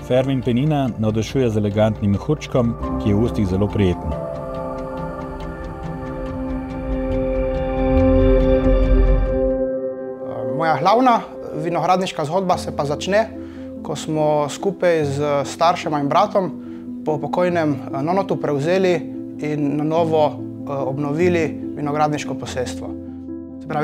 Fervin penina navdušuje z elegantnim mehurčkom, ki je v ustih zelo prijeten. Moja glavna vinogradniška zgodba se pa začne, ko smo skupaj z staršema in bratom po pokojnem nonotu prevzeli in na novo obnovili vinogradniško posestvo.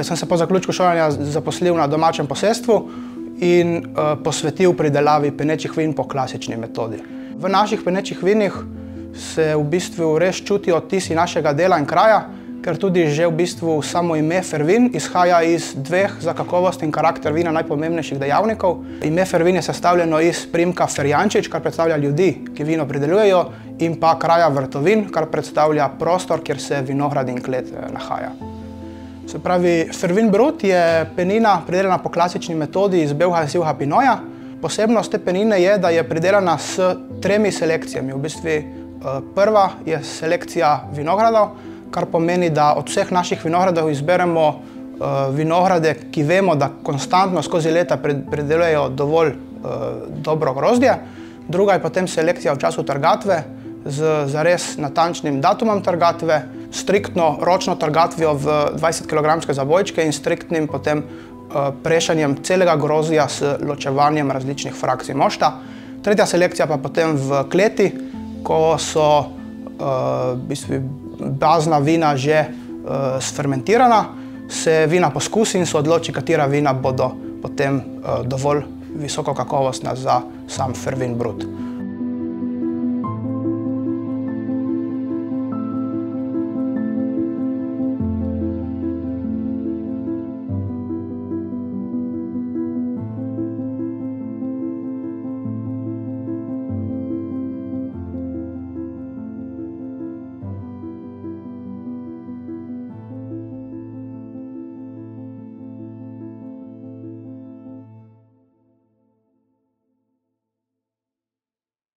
Sem se po zaključku šolanja zaposlil na domačem posestvu in posvetil pridelavi penečih vin po klasični metodi. V naših penečih vinih se v bistvu res čuti odtisi našega dela in kraja, ker tudi že v bistvu samo ime Fervin izhaja iz dveh za kakovost in karakter vina najpomembnejših dejavnikov. Ime Fervin je sestavljeno iz priimka Ferjančič, kar predstavlja ljudi, ki vino pridelujejo, in pa kraja Vrtovin, kar predstavlja prostor, kjer se vinograd in klet nahaja. Se pravi, Fervin Brut je penina pridelana po klasični metodi iz belega in sivega pinoja. Posebnost te penine je, da je pridelana s 3 selekcijami. V bistvu prva je selekcija vinogradov, kar pomeni, da od vseh naših vinogradov izberemo vinograde, ki vemo, da konstantno skozi leta pridelujejo dovolj dobro grozdje. Druga je potem selekcija v času trgatve z zares natančnim datumom trgatve, striktno ročno trgatvijo v 20-kilogramske zabojčke in striktnim potem prešanjem celega grozdja s ločevanjem različnih frakcij mošta. Tretja selekcija pa potem v kleti, ko so bazna vina že sfermentirana, se vina poskusi in se odloči, katera vina bodo potem dovolj visoko kakovostna za sam Fervin Brut.